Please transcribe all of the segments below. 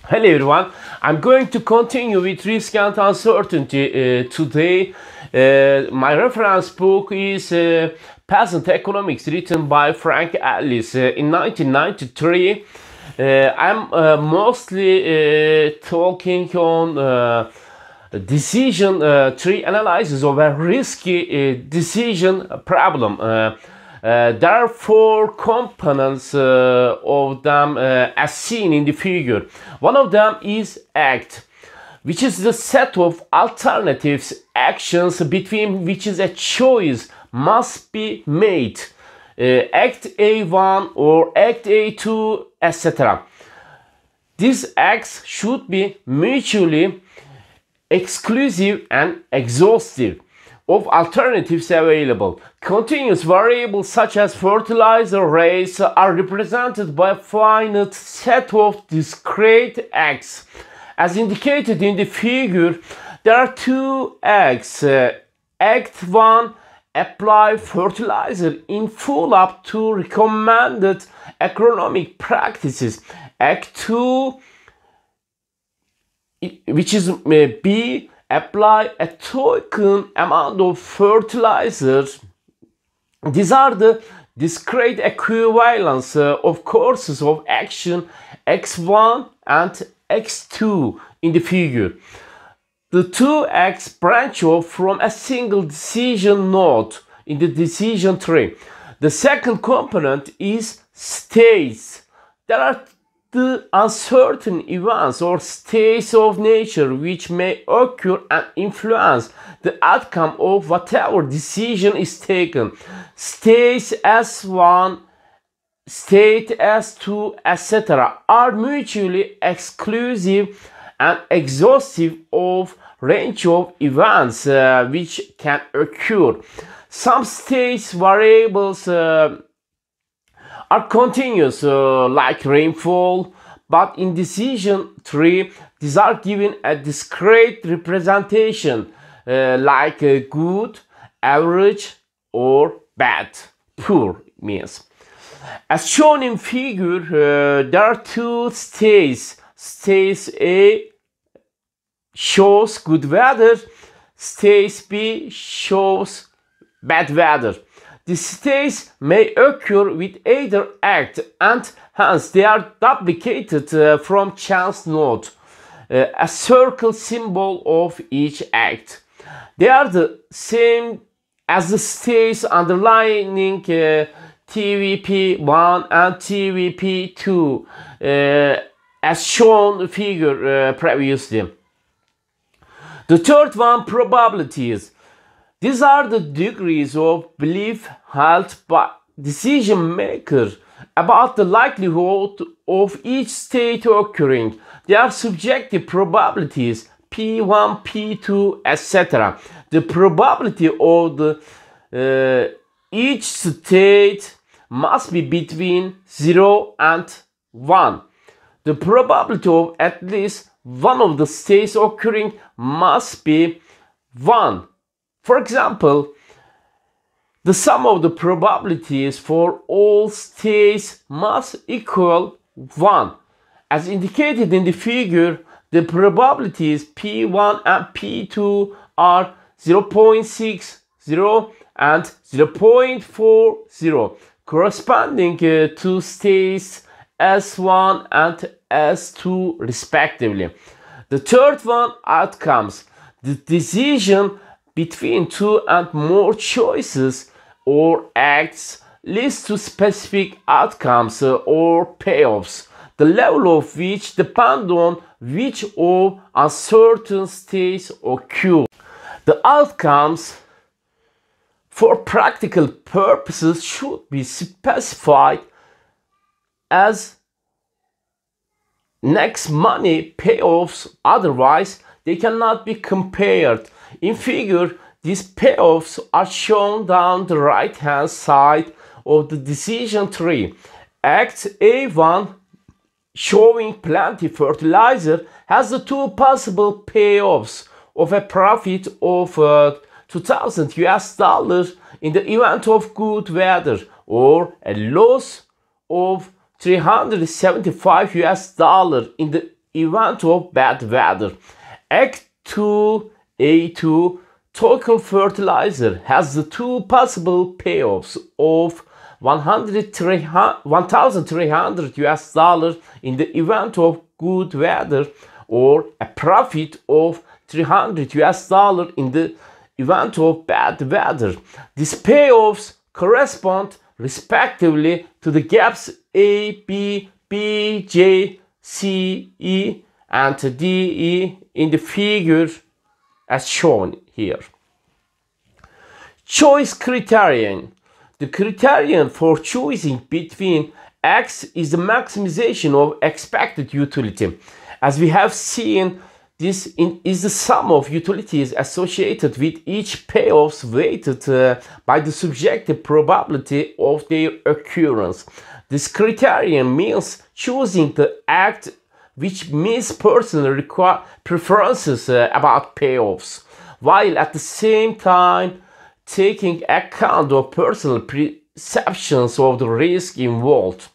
Hello everyone, I'm going to continue with risk and uncertainty today. My reference book is Peasant Economics, written by Frank Ellis in 1993. I'm mostly talking on decision tree analysis of a risky decision problem. There are four components of them as seen in the figure. One of them is act, which is the set of alternatives, actions between which is a choice must be made. Act A1 or Act A2, etc. These acts should be mutually exclusive and exhaustive of alternatives available. Continuous variables such as fertilizer rates are represented by a finite set of discrete acts. As indicated in the figure, there are two acts. Act 1, apply fertilizer in full up to recommended agronomic practices. Act 2, which is B, apply a token amount of fertilizer. These are the discrete equivalents of courses of action X1 and X2 in the figure. The two acts branch off from a single decision node in the decision tree. The second component is states. There are the uncertain events or states of nature which may occur and influence the outcome of whatever decision is taken. States S1, state S2, etc. are mutually exclusive and exhaustive of range of events which can occur. Some states variables are continuous, like rainfall, but in decision tree these are given a discrete representation, like good, average, or bad. Poor means. As shown in figure, there are two states. State A shows good weather, state B shows bad weather. The states may occur with either act, and hence they are duplicated from chance node, a circle symbol of each act. They are the same as the states underlying TVP1 and TVP2, as shown in the figure previously. The third one, probabilities. These are the degrees of belief held by decision makers about the likelihood of each state occurring. They are subjective probabilities, P1, P2, etc. The probability of each state must be between 0 and 1. The probability of at least one of the states occurring must be 1. For example, the sum of the probabilities for all states must equal 1. As indicated in the figure, the probabilities P1 and P2 are 0.60 and 0.40, corresponding to states S1 and S2 respectively. The third one, outcomes. The decision between two and more choices or acts leads to specific outcomes or payoffs, the level of which depend on which of uncertain states occur. The outcomes for practical purposes should be specified as next money payoffs, otherwise they cannot be compared. In figure, these payoffs are shown down the right hand side of the decision tree. Act A1, showing plenty fertilizer, has the two possible payoffs of a profit of $2,000 in the event of good weather, or a loss of $375 in the event of bad weather. Act 2A2 token fertilizer has the two possible payoffs of $1,300 in the event of good weather, or a profit of $300 in the event of bad weather. These payoffs correspond respectively to the gaps A, B, B, J, C, E, and D, E in the figure as shown here. Choice criterion. The criterion for choosing between X is the maximization of expected utility. As we have seen, this is the sum of utilities associated with each payoffs weighted by the subjective probability of their occurrence. This criterion means choosing the act which meets personal preferences about payoffs, while at the same time taking account of personal perceptions of the risk involved.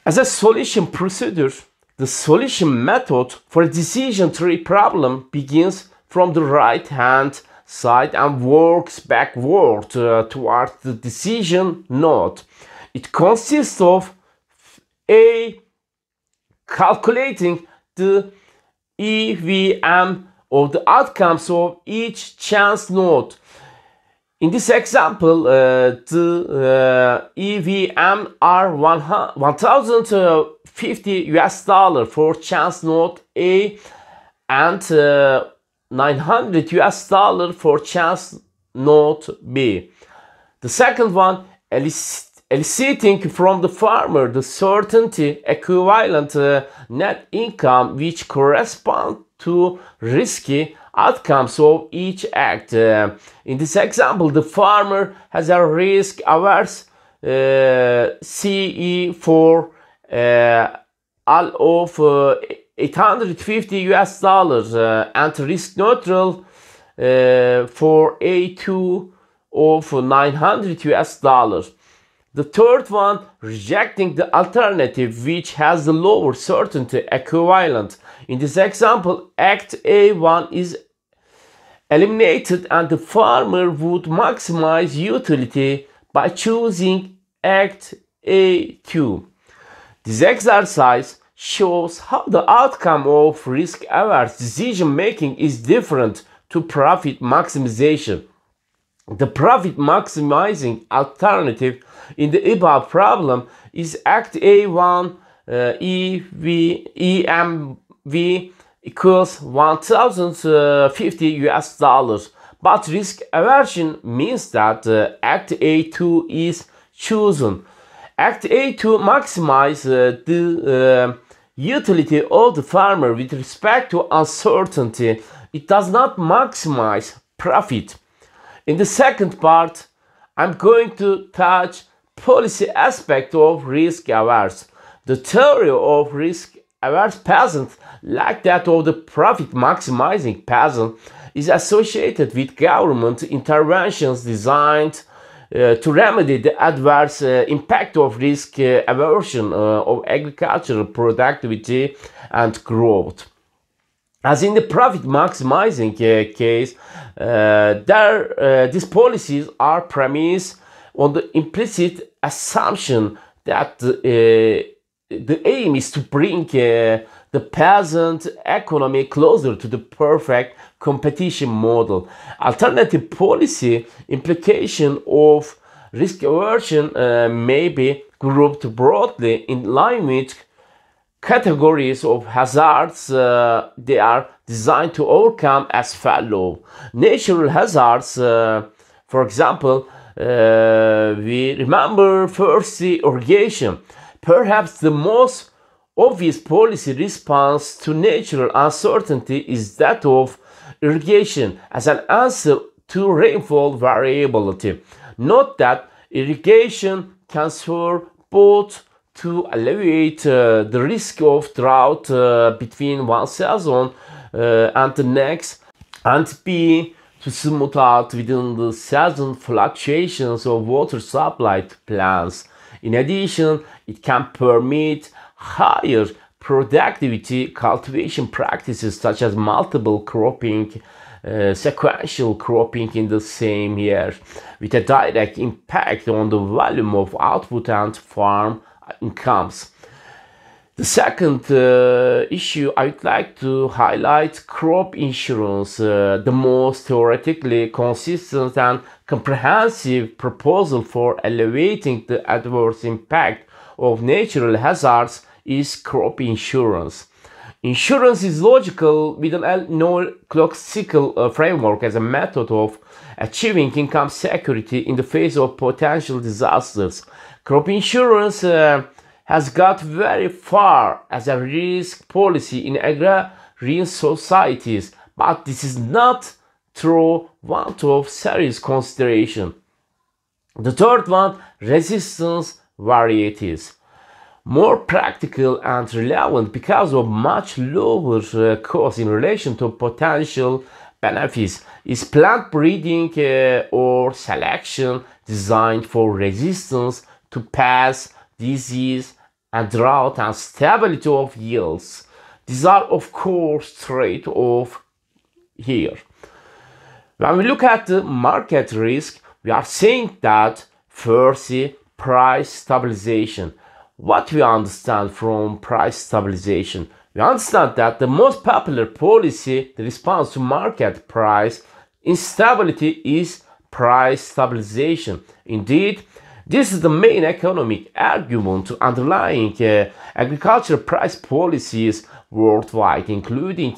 As a solution procedure, the solution method for a decision tree problem begins from the right hand side and works backward towards the decision node. It consists of A. Calculating the EVM of the outcomes of each chance node. In this example, the EVM are $1,050 for chance node A and $900 for chance node B. The second one, eliciting from the farmer the certainty equivalent net income which correspond to risky outcomes of each act. In this example, the farmer has a risk-averse CE for all of $850 and risk-neutral for A2 of $900. The third one, rejecting the alternative which has the lower certainty equivalent. In this example, Act A1 is eliminated and the farmer would maximize utility by choosing Act A2. This exercise shows how the outcome of risk-averse decision-making is different to profit maximization. The profit maximizing alternative in the above problem is Act A1 EMV equals $1,050, but risk aversion means that Act A2 is chosen. Act A2 maximizes the utility of the farmer with respect to uncertainty. It does not maximize profit. In the second part, I'm going to touch policy aspect of risk averse. The theory of risk averse peasant, like that of the profit maximizing peasant, is associated with government interventions designed to remedy the adverse impact of risk aversion of agricultural productivity and growth. As in the profit maximizing case, these policies are premised on the implicit assumption that the aim is to bring the peasant economy closer to the perfect competition model. Alternative policy implication of risk aversion may be grouped broadly in line with categories of hazards they are designed to overcome as follow. Natural hazards, for example, we remember first the irrigation. Perhaps the most obvious policy response to natural uncertainty is that of irrigation as an answer to rainfall variability. Note that irrigation can serve both to alleviate the risk of drought between one season and the next, and B, to smooth out within the season fluctuations of water supply to plants. In addition, it can permit higher productivity cultivation practices such as multiple cropping, sequential cropping in the same year, with a direct impact on the volume of output and farm incomes. The second issue I would like to highlight crop insurance, the most theoretically consistent and comprehensive proposal for elevating the adverse impact of natural hazards is crop insurance. Insurance is logical with an neoclassical framework as a method of achieving income security in the face of potential disasters. Crop insurance has got very far as a risk policy in agrarian societies, but this is not through want of serious consideration. The third one, resistance varieties. More practical and relevant because of much lower cost in relation to potential benefits is plant breeding or selection designed for resistance to pests, disease, and drought and stability of yields. These are of course trade-off here. When we look at the market risk, we are saying that firstly, price stabilization. What we understand from price stabilization? We understand that the most popular policy, the response to market price instability, is price stabilization. Indeed, this is the main economic argument underlying agricultural price policies worldwide, including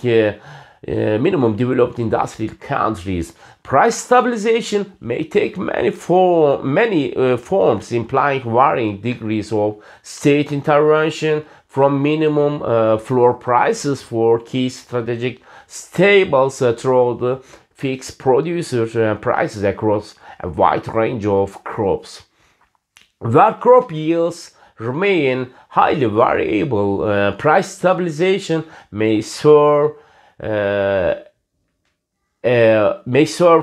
minimum developed industrial countries. Price stabilization may take many forms, implying varying degrees of state intervention, from minimum floor prices for key strategic staples through the fixed producer prices across a wide range of crops. Where crop yields remain highly variable, price stabilization may serve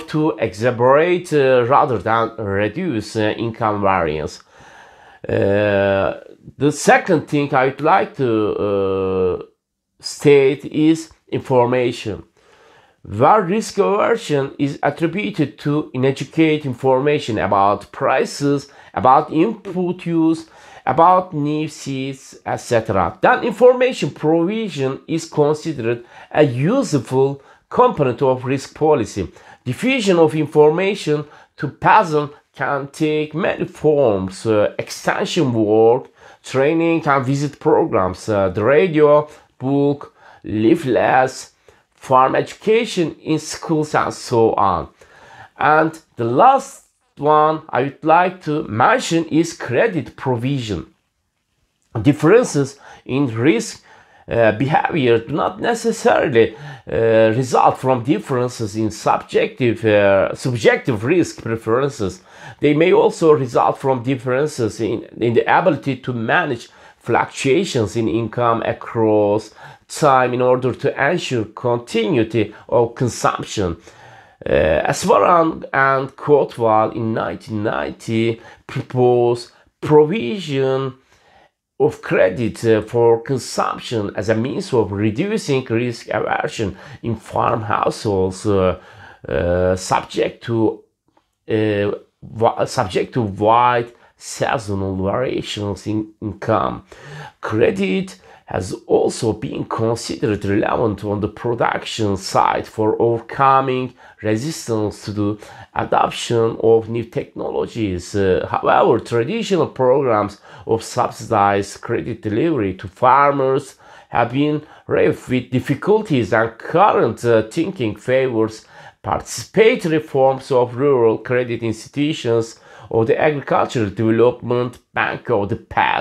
to exacerbate rather than reduce income variance. The second thing I would like to state is information. Where risk aversion is attributed to inadequate information about prices, about input use, about new seeds, etc., then information provision is considered a useful component of risk policy. Diffusion of information to peasants can take many forms: extension work, training and visit programs, the radio, book, leaflets, farm education in schools, and so on. And the last one I would like to mention is credit provision. Differences in risk behavior do not necessarily result from differences in subjective risk preferences. They may also result from differences in the ability to manage fluctuations in income across time in order to ensure continuity of consumption. Aswaran and Kotwal in 1990 proposed provision of credit for consumption as a means of reducing risk aversion in farm households subject to wide seasonal variations in income. Credit has also been considered relevant on the production side for overcoming resistance to the adoption of new technologies. However, traditional programs of subsidized credit delivery to farmers have been rife with difficulties, and current thinking favors participatory forms of rural credit institutions or the Agricultural Development Bank of the past.